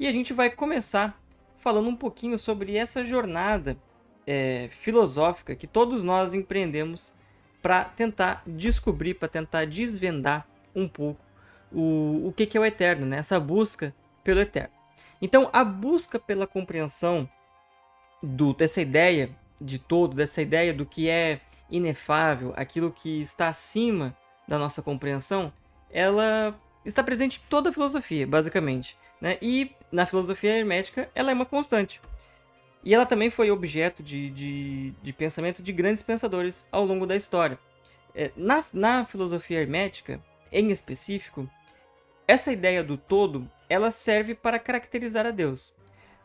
E a gente vai começar falando um pouquinho sobre essa jornada filosófica que todos nós empreendemos para tentar descobrir, para tentar desvendar um pouco o que é o eterno, né? Essa busca pelo eterno. Então, a busca pela compreensão dessa ideia de todo, dessa ideia do que é inefável, aquilo que está acima da nossa compreensão, ela está presente em toda a filosofia, basicamente, né? E na filosofia hermética, ela é uma constante. E ela também foi objeto de pensamento de grandes pensadores ao longo da história. Na filosofia hermética, em específico, essa ideia do todo, ela serve para caracterizar a Deus.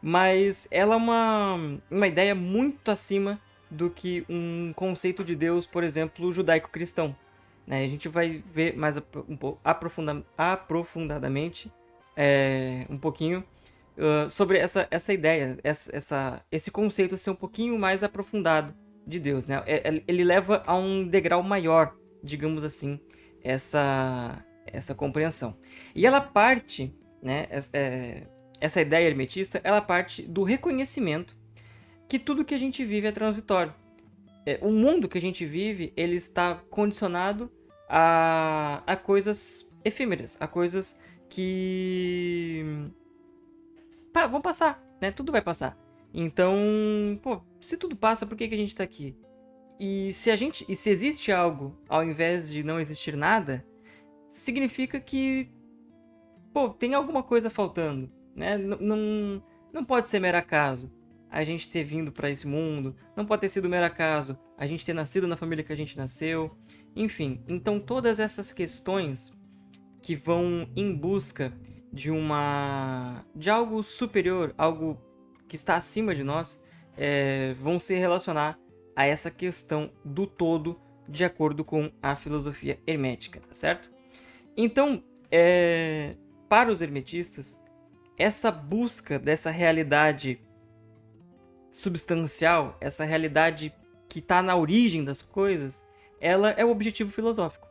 Mas ela é uma ideia muito acima do que um conceito de Deus, por exemplo, judaico-cristão. Né? A gente vai ver mais aprofundadamente um pouquinho sobre essa ideia, esse conceito ser um pouquinho mais aprofundado de Deus. Né? Ele leva a um degrau maior, digamos assim, essa compreensão. E ela parte, né, essa ideia hermetista, ela parte do reconhecimento que tudo que a gente vive é transitório. O mundo que a gente vive, ele está condicionado a coisas efêmeras, a coisas que vão passar, né? Tudo vai passar. Então, pô, se tudo passa, por que a gente está aqui? E se existe algo ao invés de não existir nada, significa que, pô, tem alguma coisa faltando, né? Não pode ser mero acaso a gente ter vindo para esse mundo, não pode ter sido mero acaso a gente ter nascido na família que a gente nasceu, enfim. Então todas essas questões que vão em busca de algo superior, algo que está acima de nós, vão se relacionar a essa questão do todo, de acordo com a filosofia hermética, tá certo? Então, para os hermetistas, essa busca dessa realidade substancial, essa realidade que está na origem das coisas, ela é o objetivo filosófico.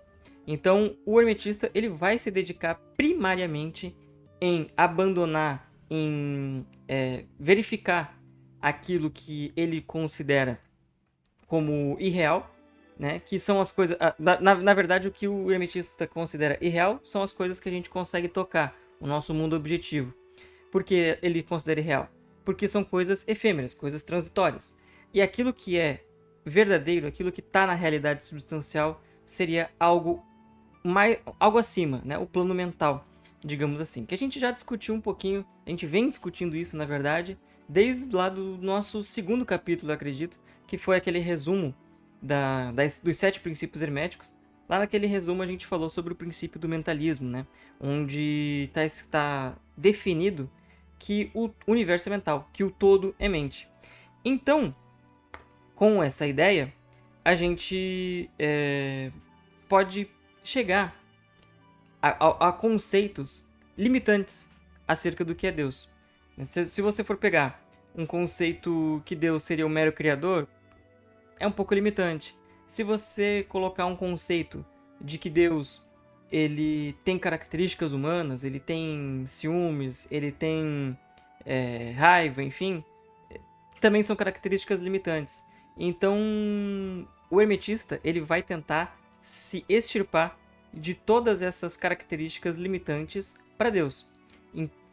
Então, o hermetista ele vai se dedicar primariamente em abandonar, em verificar aquilo que ele considera como irreal, né? Que são as coisas. Na verdade, o que o hermetista considera irreal são as coisas que a gente consegue tocar, o nosso mundo objetivo. Por que ele considera irreal? Porque são coisas efêmeras, coisas transitórias. E aquilo que é verdadeiro, aquilo que está na realidade substancial, seria algo acima, né? O plano mental, digamos assim. Que a gente já discutiu um pouquinho, a gente vem discutindo isso, na verdade, desde lá do nosso segundo capítulo, acredito, que foi aquele resumo dos 7 princípios herméticos. Lá naquele resumo a gente falou sobre o princípio do mentalismo, né? Onde está definido que o universo é mental, que o todo é mente. Então, com essa ideia, a gente pode chegar a conceitos limitantes acerca do que é Deus. Se você for pegar um conceito que Deus seria o mero criador, é um pouco limitante. Se você colocar um conceito de que Deus ele tem características humanas, ele tem ciúmes, ele tem raiva, enfim, também são características limitantes. Então, o hermetista ele vai tentar se extirpar de todas essas características limitantes para Deus.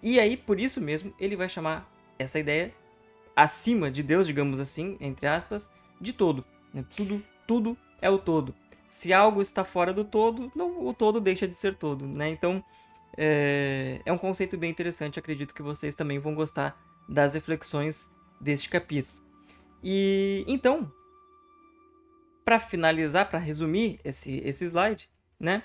E aí, por isso mesmo, ele vai chamar essa ideia acima de Deus, digamos assim, entre aspas, de todo. Tudo é o todo. Se algo está fora do todo, o todo deixa de ser todo, né? Então, é um conceito bem interessante. Acredito que vocês também vão gostar das reflexões deste capítulo. E então, para finalizar, para resumir esse slide, né?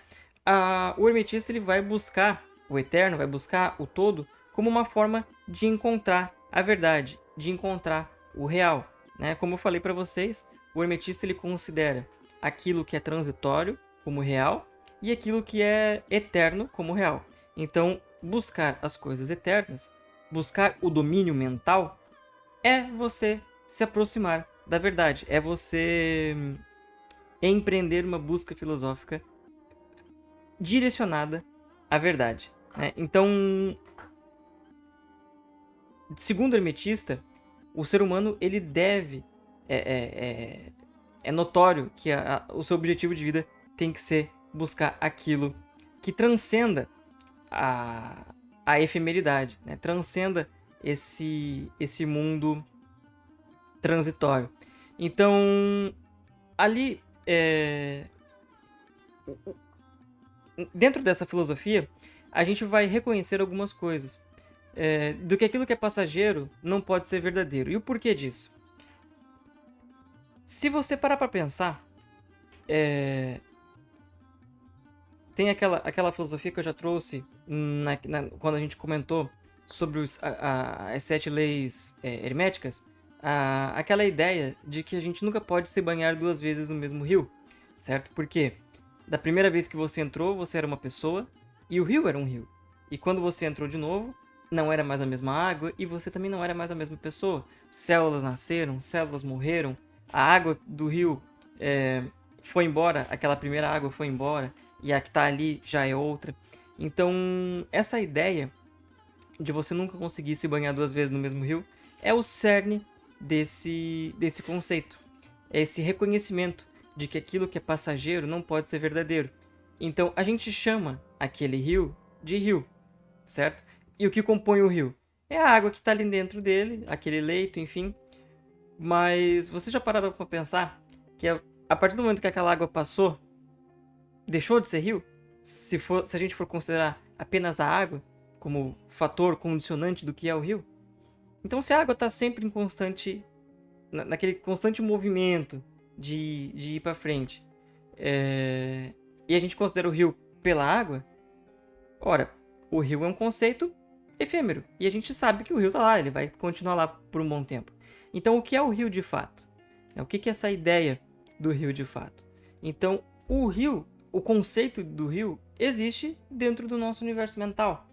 O hermetista ele vai buscar o eterno, vai buscar o todo como uma forma de encontrar a verdade, de encontrar o real, né? Como eu falei para vocês, o hermetista ele considera aquilo que é transitório como real e aquilo que é eterno como real. Então, buscar as coisas eternas, buscar o domínio mental, é você se aproximar da verdade, é você empreender uma busca filosófica direcionada à verdade, né? Então, segundo o hermetista, o ser humano, ele deve... É notório que o seu objetivo de vida tem que ser buscar aquilo que transcenda a efemeridade, né? Transcenda esse mundo transitório. Então, ali, dentro dessa filosofia, a gente vai reconhecer algumas coisas. Do que aquilo que é passageiro não pode ser verdadeiro. E o porquê disso? Se você parar para pensar, tem aquela filosofia que eu já trouxe quando a gente comentou sobre as 7 leis herméticas, aquela ideia de que a gente nunca pode se banhar 2 vezes no mesmo rio, certo? Porque da primeira vez que você entrou, você era uma pessoa e o rio era um rio. E quando você entrou de novo, não era mais a mesma água e você também não era mais a mesma pessoa. Células nasceram, células morreram, a água do rio foi embora, aquela primeira água foi embora e a que está ali já é outra. Então, essa ideia de você nunca conseguir se banhar 2 vezes no mesmo rio é o cerne desse conceito. É esse reconhecimento de que aquilo que é passageiro não pode ser verdadeiro. Então, a gente chama aquele rio de rio, certo? E o que compõe o rio? É a água que está ali dentro dele, aquele leito, enfim. Mas vocês já pararam para pensar que a partir do momento que aquela água passou, deixou de ser rio? Se a gente for considerar apenas a água como fator condicionante do que é o rio? Então, se a água está sempre em naquele constante movimento de ir para frente, e a gente considera o rio pela água, ora, o rio é um conceito efêmero. E a gente sabe que o rio está lá, ele vai continuar lá por um bom tempo. Então, o que é o rio de fato? O que é essa ideia do rio de fato? Então, o rio, o conceito do rio, existe dentro do nosso universo mental.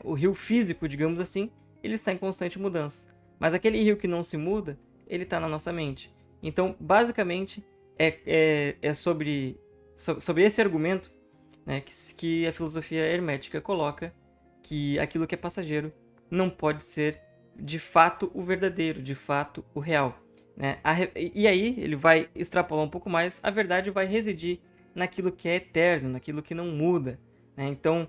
O rio físico, digamos assim, ele está em constante mudança. Mas aquele rio que não se muda, ele está na nossa mente. Então, basicamente, é sobre esse argumento, né, que a filosofia hermética coloca, que aquilo que é passageiro não pode ser de fato o verdadeiro, de fato o real. Né? E aí ele vai extrapolar um pouco mais, a verdade vai residir naquilo que é eterno, naquilo que não muda. Né? Então,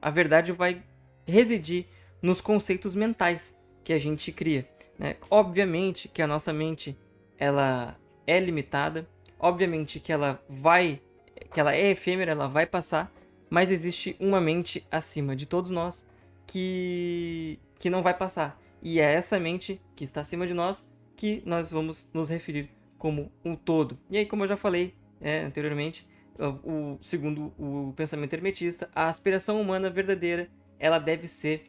a verdade vai residir nos conceitos mentais que a gente cria. Né? Obviamente que a nossa mente ela é limitada, obviamente que ela é efêmera, ela vai passar, mas existe uma mente acima de todos nós que não vai passar. E é essa mente que está acima de nós que nós vamos nos referir como um todo. E aí, como eu já falei anteriormente, segundo o pensamento hermetista, a aspiração humana verdadeira ela deve ser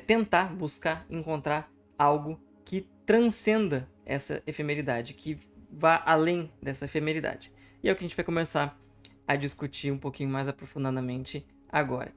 tentar buscar encontrar algo que transcenda essa efemeridade, que vá além dessa efemeridade. E é o que a gente vai começar a discutir um pouquinho mais aprofundadamente agora.